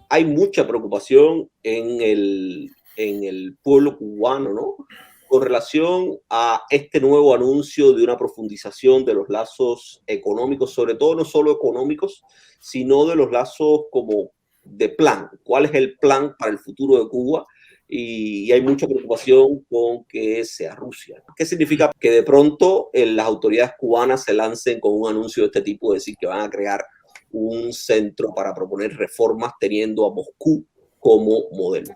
hay mucha preocupación en el pueblo cubano, ¿no? Con relación a este nuevo anuncio de una profundización de los lazos económicos, sobre todo no solo económicos, sino de los lazos como de plan. ¿Cuál es el plan para el futuro de Cuba? Y hay mucha preocupación con que sea Rusia. ¿Qué significa que de pronto las autoridades cubanas se lancen con un anuncio de este tipo, de decir que van a crear un centro para proponer reformas teniendo a Moscú como modelo?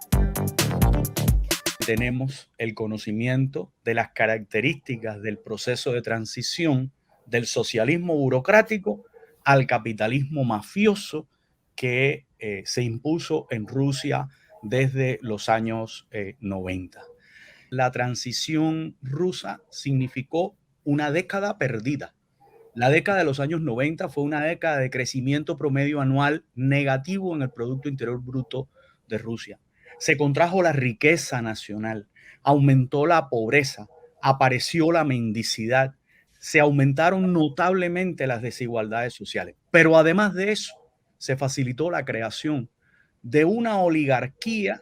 Tenemos el conocimiento de las características del proceso de transición del socialismo burocrático al capitalismo mafioso que se impuso en Rusia desde los años 90. La transición rusa significó una década perdida. La década de los años 90 fue una década de crecimiento promedio anual negativo en el Producto Interior Bruto de Rusia. Se contrajo la riqueza nacional, aumentó la pobreza, apareció la mendicidad, se aumentaron notablemente las desigualdades sociales. Pero además de eso, se facilitó la creación de una oligarquía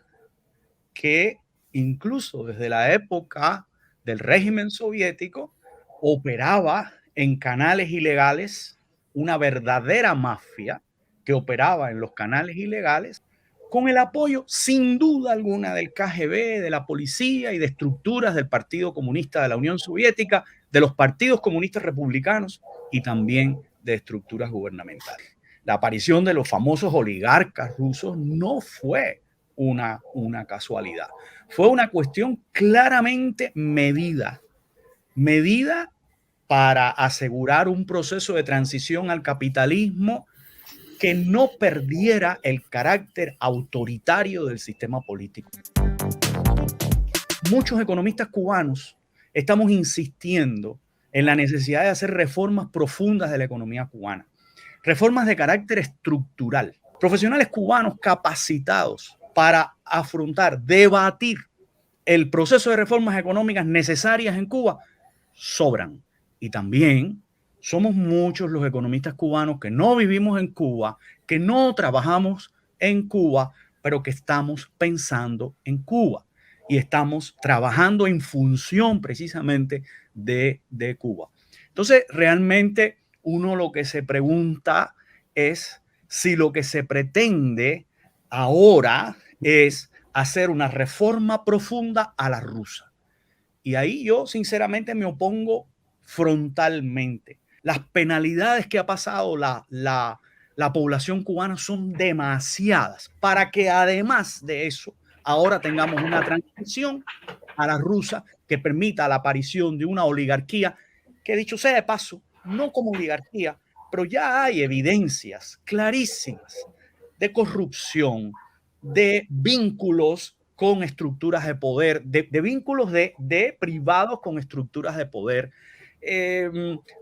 que incluso desde la época del régimen soviético operaba en canales ilegales, una verdadera mafia que operaba en los canales ilegales con el apoyo sin duda alguna del KGB, de la policía y de estructuras del Partido Comunista de la Unión Soviética, de los partidos comunistas republicanos y también de estructuras gubernamentales. La aparición de los famosos oligarcas rusos no fue una casualidad. Fue una cuestión claramente medida para asegurar un proceso de transición al capitalismo que no perdiera el carácter autoritario del sistema político. Muchos economistas cubanos estamos insistiendo en la necesidad de hacer reformas profundas de la economía cubana, reformas de carácter estructural. Profesionales cubanos capacitados para afrontar, debatir el proceso de reformas económicas necesarias en Cuba sobran. Y también somos muchos los economistas cubanos que no vivimos en Cuba, que no trabajamos en Cuba, pero que estamos pensando en Cuba y estamos trabajando en función precisamente de Cuba. Entonces, realmente uno lo que se pregunta es si lo que se pretende ahora es hacer una reforma profunda a la rusa. Y ahí yo sinceramente me opongo frontalmente. Las penalidades que ha pasado la población cubana son demasiadas para que además de eso ahora tengamos una transición a la rusa que permita la aparición de una oligarquía que, dicho sea de paso, no como oligarquía, pero ya hay evidencias clarísimas de corrupción, de vínculos con estructuras de poder, de vínculos de privados con estructuras de poder,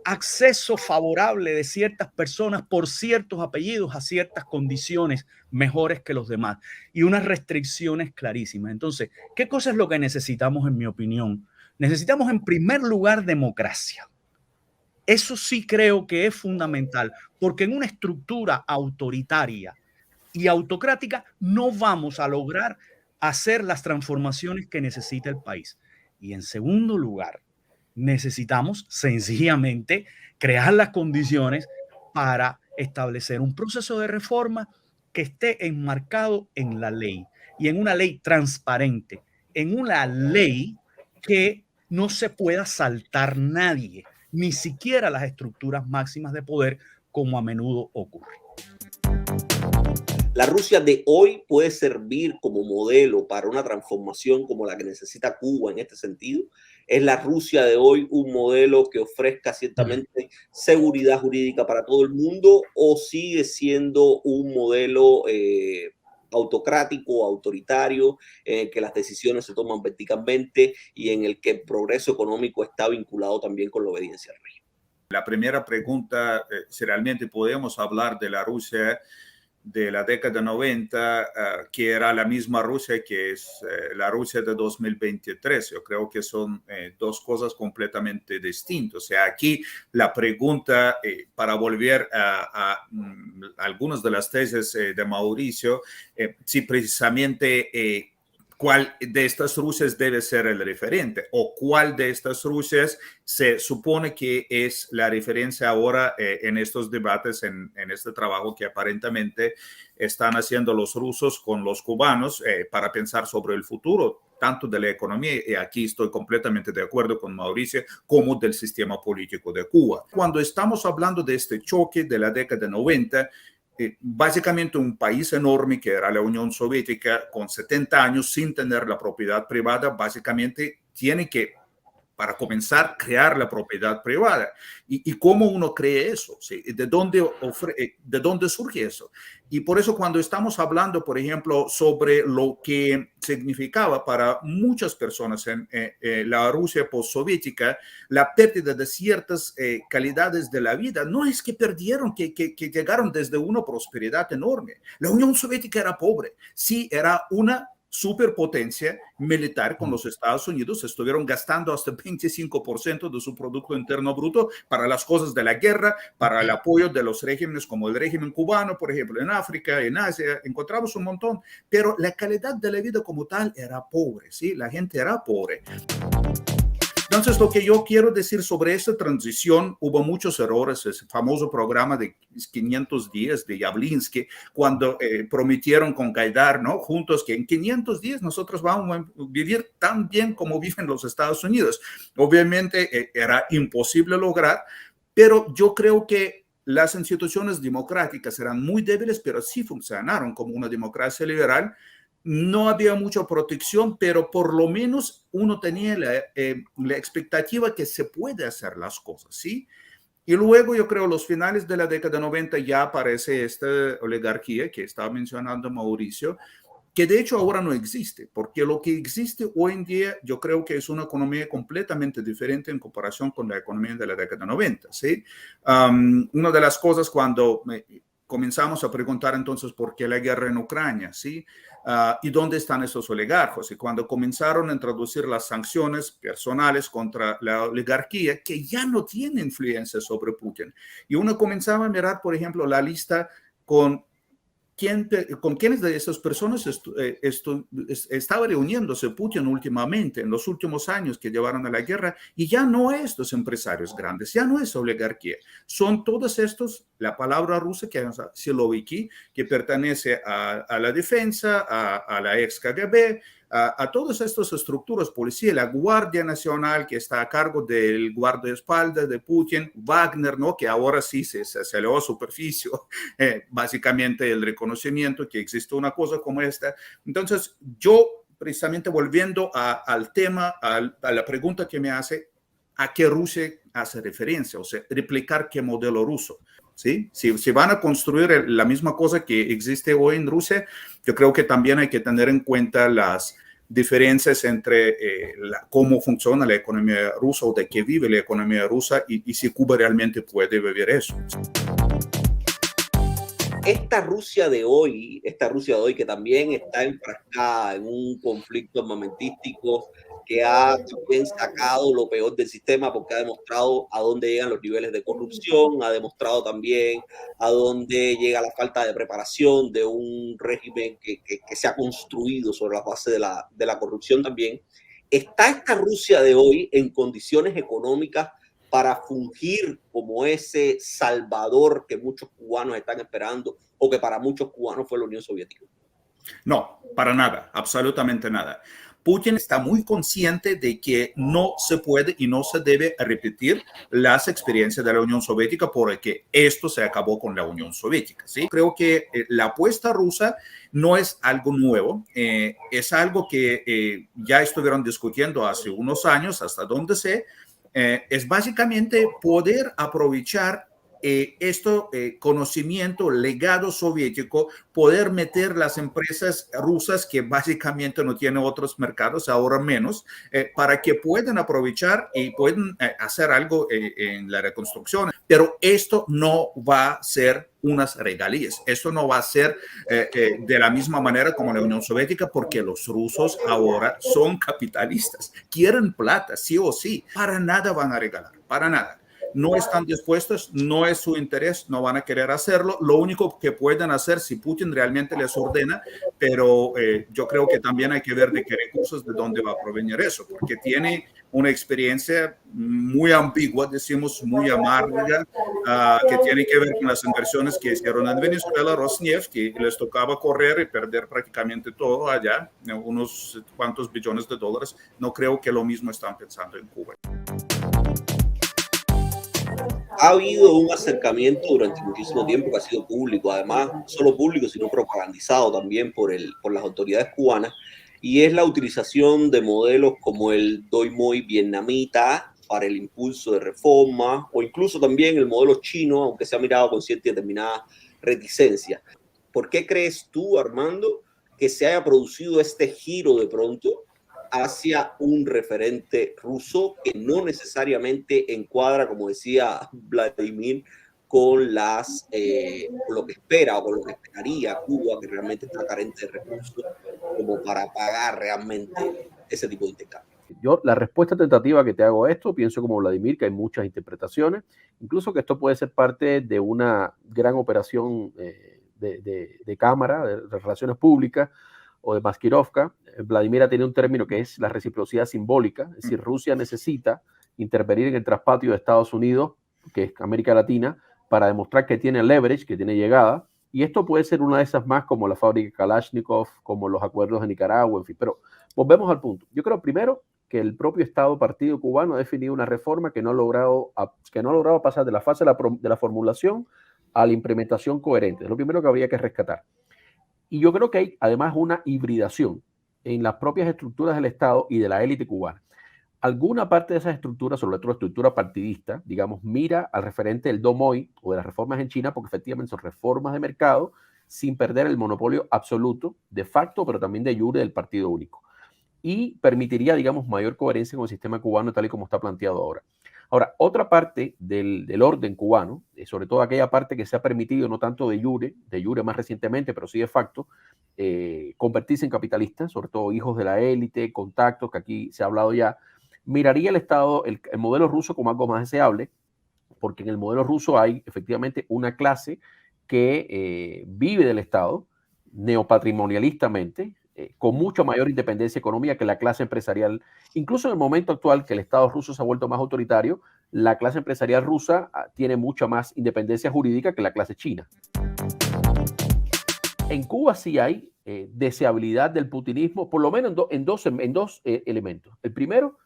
acceso favorable de ciertas personas por ciertos apellidos a ciertas condiciones mejores que los demás y unas restricciones clarísimas. Entonces, ¿qué cosa es lo que necesitamos, en mi opinión? Necesitamos en primer lugar democracia. Eso sí creo que es fundamental, porque en una estructura autoritaria y autocrática no vamos a lograr hacer las transformaciones que necesita el país. Y en segundo lugar, necesitamos sencillamente crear las condiciones para establecer un proceso de reforma que esté enmarcado en la ley y en una ley transparente, en una ley que no se pueda saltar nadie, ni siquiera las estructuras máximas de poder, como a menudo ocurre. La Rusia de hoy puede servir como modelo para una transformación como la que necesita Cuba en este sentido. ¿Es la Rusia de hoy un modelo que ofrezca ciertamente seguridad jurídica para todo el mundo o sigue siendo un modelo autocrático, autoritario, en el que las decisiones se toman verticalmente y en el que el progreso económico está vinculado también con la obediencia al régimen? La primera pregunta, si realmente podemos hablar de la Rusia de la década 90, que era la misma Rusia que es la Rusia de 2023. Yo creo que son dos cosas completamente distintas. O sea, aquí la pregunta, para volver a algunas de las tesis de Mauricio, si precisamente cuál de estas Rusias debe ser el referente o cuál de estas Rusias se supone que es la referencia ahora en estos debates, en este trabajo que aparentemente están haciendo los rusos con los cubanos para pensar sobre el futuro, tanto de la economía, y aquí estoy completamente de acuerdo con Mauricio, como del sistema político de Cuba. Cuando estamos hablando de este choque de la década 90, básicamente un país enorme que era la Unión Soviética con 70 años sin tener la propiedad privada, básicamente tiene que, para comenzar, crear la propiedad privada. ¿Y cómo uno cree eso? ¿Sí? ¿De dónde surge eso? Y por eso cuando estamos hablando, por ejemplo, sobre lo que significaba para muchas personas en la Rusia postsoviética la pérdida de ciertas calidades de la vida, no es que perdieron, que llegaron desde una prosperidad enorme. La Unión Soviética era pobre, sí, era una superpotencia militar con los Estados Unidos, estuvieron gastando hasta 25% de su Producto Interno Bruto para las cosas de la guerra, para el apoyo de los regímenes como el régimen cubano, por ejemplo, en África, en Asia, encontramos un montón, pero la calidad de la vida como tal era pobre, ¿sí? La gente era pobre. Entonces, lo que yo quiero decir sobre esta transición, hubo muchos errores. Ese famoso programa de 500 días de Yavlinsky, cuando prometieron con Gaidar, ¿no? Juntos, que en 500 días nosotros vamos a vivir tan bien como viven los Estados Unidos. Obviamente era imposible lograr, pero yo creo que las instituciones democráticas eran muy débiles, pero sí funcionaron como una democracia liberal. No había mucha protección, pero por lo menos uno tenía la expectativa que se puede hacer las cosas, ¿sí? Y luego yo creo los finales de la década 90 ya aparece esta oligarquía que estaba mencionando Mauricio, que de hecho ahora no existe, porque lo que existe hoy en día yo creo que es una economía completamente diferente en comparación con la economía de la década 90, ¿sí? Una de las cosas cuando comenzamos a preguntar entonces por qué la guerra en Ucrania, ¿sí? ¿Y dónde están esos oligarcos? Y cuando comenzaron a introducir las sanciones personales contra la oligarquía, que ya no tiene influencia sobre Putin. Y uno comenzaba a mirar, por ejemplo, la lista con quiénes de esas personas estaba reuniéndose Putin últimamente, en los últimos años que llevaron a la guerra, y ya no estos empresarios grandes, ya no es oligarquía, son todos estos, la palabra rusa que es siloviki, que pertenece a la defensa, a la ex KGB, a todas estas estructuras, policía, la Guardia Nacional que está a cargo del guardaespaldas de Putin, Wagner, ¿no? Que ahora sí se salió a superficie, básicamente el reconocimiento que existe una cosa como esta. Entonces, yo precisamente volviendo al tema, a la pregunta que me hace, ¿a qué Rusia hace referencia? O sea, replicar qué modelo ruso. ¿Sí? Si van a construir la misma cosa que existe hoy en Rusia, yo creo que también hay que tener en cuenta las diferencias entre cómo funciona la economía rusa o de qué vive la economía rusa y si Cuba realmente puede vivir eso. Esta Rusia de hoy que también está enfrascada en un conflicto armamentístico que ha también sacado lo peor del sistema porque ha demostrado a dónde llegan los niveles de corrupción, ha demostrado también a dónde llega la falta de preparación de un régimen que se ha construido sobre la base de la corrupción también. ¿Está esta Rusia de hoy en condiciones económicas para fungir como ese salvador que muchos cubanos están esperando o que para muchos cubanos fue la Unión Soviética? No, para nada, absolutamente nada. Putin está muy consciente de que no se puede y no se debe repetir las experiencias de la Unión Soviética porque esto se acabó con la Unión Soviética, ¿sí? Creo que la apuesta rusa no es algo nuevo, es algo que ya estuvieron discutiendo hace unos años, hasta donde sé, es básicamente poder aprovechar conocimiento, legado soviético, poder meter las empresas rusas que básicamente no tienen otros mercados, ahora menos, para que puedan aprovechar y puedan hacer algo en la reconstrucción. Pero esto no va a ser unas regalías. Esto no va a ser de la misma manera como la Unión Soviética, porque los rusos ahora son capitalistas, quieren plata, sí o sí, para nada van a regalar, para nada. No están dispuestos, no es su interés, no van a querer hacerlo. Lo único que pueden hacer si Putin realmente les ordena, pero yo creo que también hay que ver de qué recursos, de dónde va a provenir eso, porque tiene una experiencia muy ambigua, decimos muy amarga, que tiene que ver con las inversiones que hicieron en Venezuela, Rosneft, que les tocaba correr y perder prácticamente todo allá, unos cuantos billones de dólares. No creo que lo mismo están pensando en Cuba. Ha habido un acercamiento durante muchísimo tiempo que ha sido público, además no solo público, sino propagandizado también por las autoridades cubanas, y es la utilización de modelos como el Doi Moi vietnamita para el impulso de reformas, o incluso también el modelo chino, aunque se ha mirado con cierta y determinada reticencia. ¿Por qué crees tú, Armando, que se haya producido este giro de pronto hacia un referente ruso que no necesariamente encuadra, como decía Vladimir, con lo que espera o con lo que esperaría Cuba, que realmente está carente de recursos como para pagar realmente ese tipo de intercambio? Yo, la respuesta tentativa que te hago a esto, pienso como Vladimir, que hay muchas interpretaciones, incluso que esto puede ser parte de una gran operación de cámara, de relaciones públicas, o de Maskirovka. Vladimir tiene un término que es la reciprocidad simbólica, es decir, Rusia necesita intervenir en el traspatio de Estados Unidos, que es América Latina, para demostrar que tiene leverage, que tiene llegada, y esto puede ser una de esas más como la fábrica Kalashnikov, como los acuerdos de Nicaragua, en fin, pero volvemos al punto. Yo creo primero que el propio Estado Partido Cubano ha definido una reforma que no ha logrado pasar de la fase de la formulación a la implementación coherente. Es lo primero que habría que rescatar. Y yo creo que hay además una hibridación en las propias estructuras del Estado y de la élite cubana. Alguna parte de esas estructuras, sobre todo la estructura partidista, digamos, mira al referente del DOMOI o de las reformas en China, porque efectivamente son reformas de mercado sin perder el monopolio absoluto, de facto, pero también de jure del partido único. Y permitiría, digamos, mayor coherencia con el sistema cubano tal y como está planteado ahora. Ahora, otra parte del orden cubano, sobre todo aquella parte que se ha permitido, no tanto de jure más recientemente, pero sí de facto, convertirse en capitalistas, sobre todo hijos de la élite, contactos, que aquí se ha hablado ya, miraría el Estado, el modelo ruso como algo más deseable, porque en el modelo ruso hay efectivamente una clase que vive del Estado neopatrimonialistamente, con mucha mayor independencia económica que la clase empresarial. Incluso en el momento actual que el Estado ruso se ha vuelto más autoritario, la clase empresarial rusa tiene mucha más independencia jurídica que la clase china. En Cuba sí hay deseabilidad del putinismo, por lo menos en dos elementos. El primero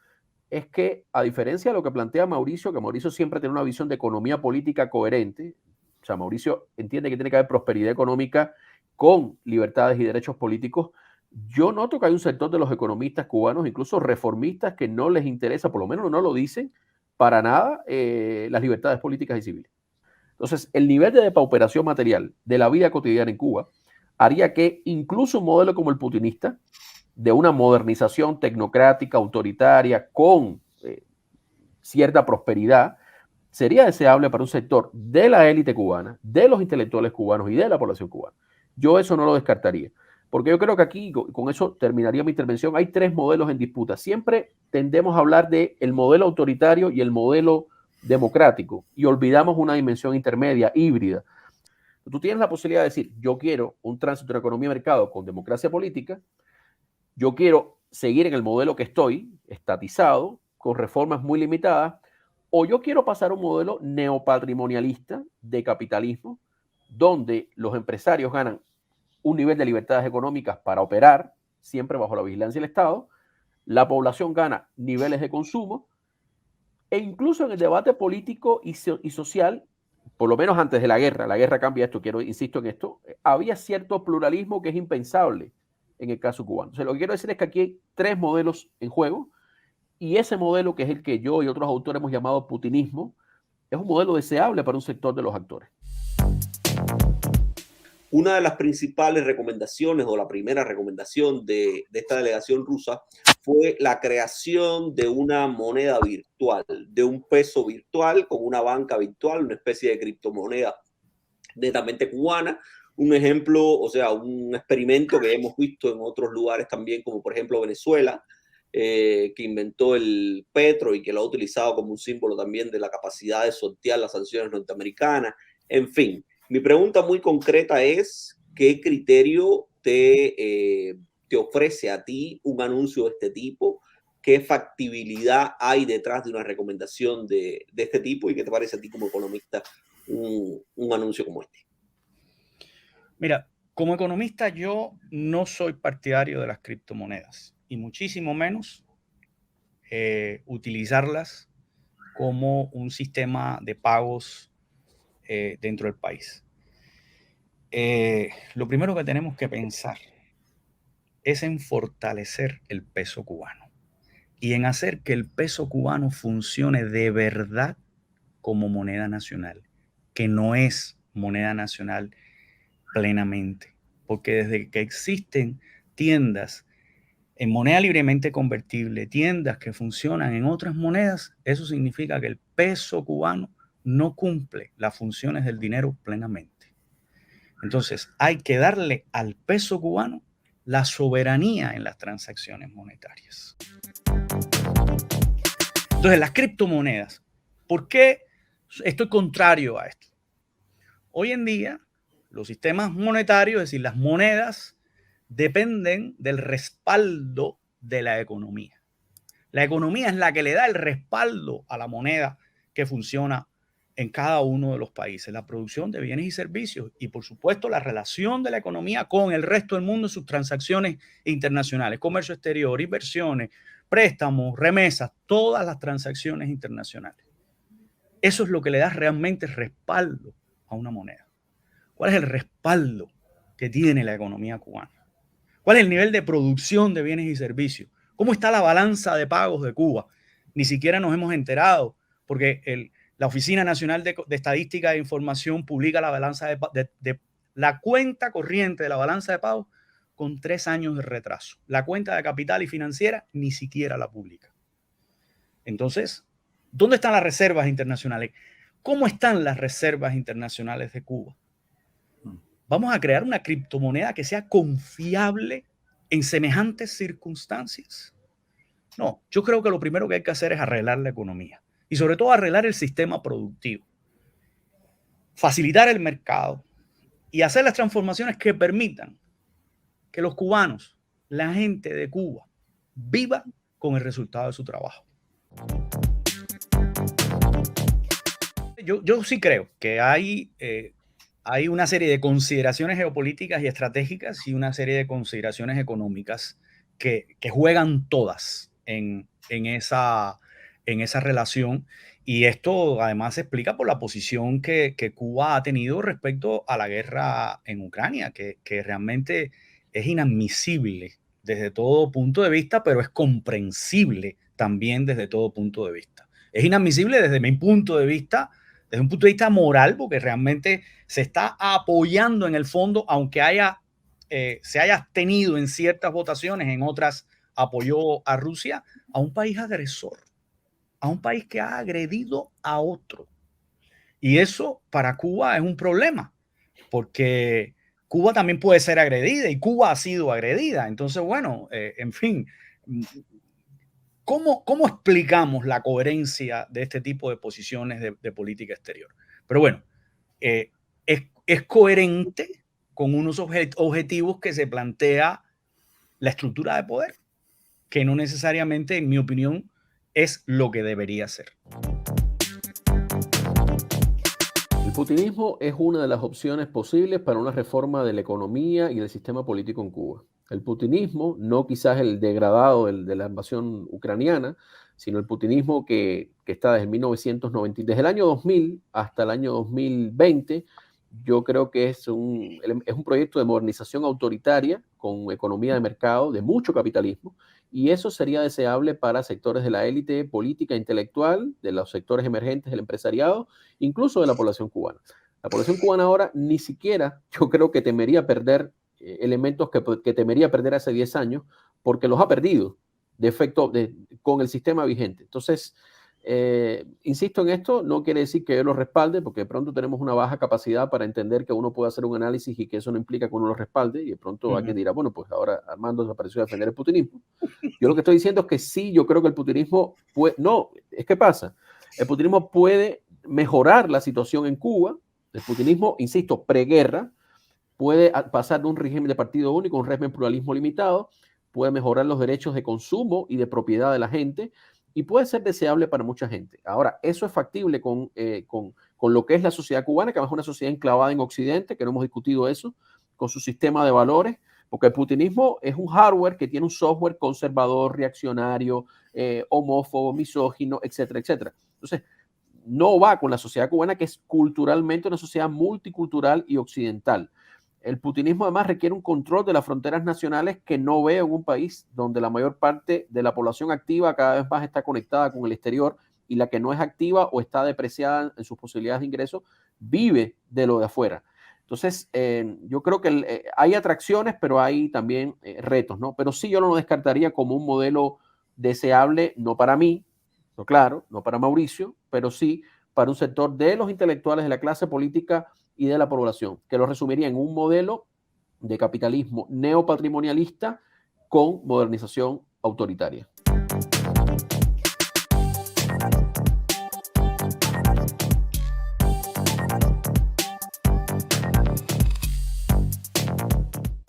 es que, a diferencia de lo que plantea Mauricio, que Mauricio siempre tiene una visión de economía política coherente, o sea, Mauricio entiende que tiene que haber prosperidad económica con libertades y derechos políticos. Yo noto que hay un sector de los economistas cubanos, incluso reformistas, que no les interesa, por lo menos no lo dicen, para nada las libertades políticas y civiles. Entonces, el nivel de depauperación material de la vida cotidiana en Cuba haría que incluso un modelo como el putinista, de una modernización tecnocrática, autoritaria, con cierta prosperidad, sería deseable para un sector de la élite cubana, de los intelectuales cubanos y de la población cubana. Yo eso no lo descartaría, porque yo creo que aquí, con eso terminaría mi intervención, hay tres modelos en disputa. Siempre tendemos a hablar del modelo autoritario y el modelo democrático, y olvidamos una dimensión intermedia, híbrida. Tú tienes la posibilidad de decir, yo quiero un tránsito de economía de mercado con democracia política, yo quiero seguir en el modelo que estoy, estatizado, con reformas muy limitadas, o yo quiero pasar a un modelo neopatrimonialista de capitalismo, donde los empresarios ganan un nivel de libertades económicas para operar, siempre bajo la vigilancia del Estado, la población gana niveles de consumo, e incluso en el debate político y social, por lo menos antes de la guerra cambia esto, insisto en esto, había cierto pluralismo que es impensable en el caso cubano. Entonces, lo que quiero decir es que aquí hay tres modelos en juego, y ese modelo, que es el que yo y otros autores hemos llamado putinismo, es un modelo deseable para un sector de los actores. Una de las principales recomendaciones o la primera recomendación de esta delegación rusa fue la creación de una moneda virtual, de un peso virtual con una banca virtual, una especie de criptomoneda netamente cubana. Un ejemplo, o sea, un experimento que hemos visto en otros lugares también, como por ejemplo Venezuela, que inventó el petro y que lo ha utilizado como un símbolo también de la capacidad de sortear las sanciones norteamericanas. En fin, mi pregunta muy concreta es, ¿qué criterio te ofrece a ti un anuncio de este tipo? ¿Qué factibilidad hay detrás de una recomendación de este tipo? ¿Y qué te parece a ti como economista un anuncio como este? Mira, como economista yo no soy partidario de las criptomonedas y muchísimo menos utilizarlas como un sistema de pagos dentro del país. Lo primero que tenemos que pensar es en fortalecer el peso cubano y en hacer que el peso cubano funcione de verdad como moneda nacional, que no es moneda nacional plenamente, porque desde que existen tiendas en moneda libremente convertible, tiendas que funcionan en otras monedas, eso significa que el peso cubano no cumple las funciones del dinero plenamente. Entonces, hay que darle al peso cubano la soberanía en las transacciones monetarias. Entonces, las criptomonedas, ¿por qué estoy contrario a esto? Hoy en día, los sistemas monetarios, es decir, las monedas, dependen del respaldo de la economía. La economía es la que le da el respaldo a la moneda que funciona en cada uno de los países, la producción de bienes y servicios y, por supuesto, la relación de la economía con el resto del mundo en sus transacciones internacionales, comercio exterior, inversiones, préstamos, remesas, todas las transacciones internacionales. Eso es lo que le da realmente respaldo a una moneda. ¿Cuál es el respaldo que tiene la economía cubana? ¿Cuál es el nivel de producción de bienes y servicios? ¿Cómo está la balanza de pagos de Cuba? Ni siquiera nos hemos enterado porque la Oficina Nacional de Estadística e Información publica la balanza de la cuenta corriente de la balanza de pagos con 3 años de retraso. La cuenta de capital y financiera ni siquiera la publica. Entonces, ¿dónde están las reservas internacionales? ¿Cómo están las reservas internacionales de Cuba? Vamos a crear una criptomoneda que sea confiable en semejantes circunstancias. No, yo creo que lo primero que hay que hacer es arreglar la economía y sobre todo arreglar el sistema productivo, facilitar el mercado y hacer las transformaciones que permitan que los cubanos, la gente de Cuba, vivan con el resultado de su trabajo. Yo sí creo que hay una serie de consideraciones geopolíticas y estratégicas y una serie de consideraciones económicas que juegan todas en esa relación. Y esto además se explica por la posición que Cuba ha tenido respecto a la guerra en Ucrania, que realmente es inadmisible desde todo punto de vista, pero es comprensible también desde todo punto de vista. Es inadmisible desde mi punto de vista, desde un punto de vista moral, porque realmente se está apoyando en el fondo, aunque se haya abstenido en ciertas votaciones, en otras apoyó a Rusia, a un país agresor, a un país que ha agredido a otro. Y eso para Cuba es un problema, porque Cuba también puede ser agredida y Cuba ha sido agredida. Entonces, bueno, en fin, ¿cómo explicamos la coherencia de este tipo de posiciones de política exterior? Pero bueno, es coherente con unos objetivos que se plantea la estructura de poder, que no necesariamente, en mi opinión, es lo que debería ser. El putinismo es una de las opciones posibles para una reforma de la economía y del sistema político en Cuba. El putinismo, no quizás el degradado de la invasión ucraniana, sino el putinismo que está desde 1990, desde el año 2000 hasta el año 2020, yo creo que es un proyecto de modernización autoritaria con economía de mercado, de mucho capitalismo, y eso sería deseable para sectores de la élite política e intelectual, de los sectores emergentes del empresariado, incluso de la población cubana. La población cubana ahora ni siquiera, yo creo que temería perder elementos que temería perder hace 10 años, porque los ha perdido con el sistema vigente. Entonces, insisto en esto, no quiere decir que yo lo respalde, porque de pronto tenemos una baja capacidad para entender que uno puede hacer un análisis y que eso no implica que uno lo respalde, y de pronto alguien dirá, bueno, pues ahora Armando desapareció a defender el putinismo. Yo lo que estoy diciendo es que sí, yo creo que el putinismo puede, no, es que pasa, el putinismo puede mejorar la situación en Cuba. El putinismo, insisto, preguerra, puede pasar de un régimen de partido único a un régimen pluralismo limitado, puede mejorar los derechos de consumo y de propiedad de la gente, y puede ser deseable para mucha gente. Ahora, eso es factible con lo que es la sociedad cubana, que además es una sociedad enclavada en Occidente, que no hemos discutido eso, con su sistema de valores, porque el putinismo es un hardware que tiene un software conservador, reaccionario, homófobo, misógino, etcétera, etcétera. Entonces, no va con la sociedad cubana, que es culturalmente una sociedad multicultural y occidental. El putinismo además requiere un control de las fronteras nacionales que no veo en un país donde la mayor parte de la población activa cada vez más está conectada con el exterior, y la que no es activa o está depreciada en sus posibilidades de ingreso vive de lo de afuera. Entonces, yo creo que hay atracciones, pero hay también retos, ¿no? Pero sí, yo no lo descartaría como un modelo deseable, no para mí, no, claro, no para Mauricio, pero sí para un sector de los intelectuales, de la clase política y de la población, que lo resumiría en un modelo de capitalismo neopatrimonialista con modernización autoritaria.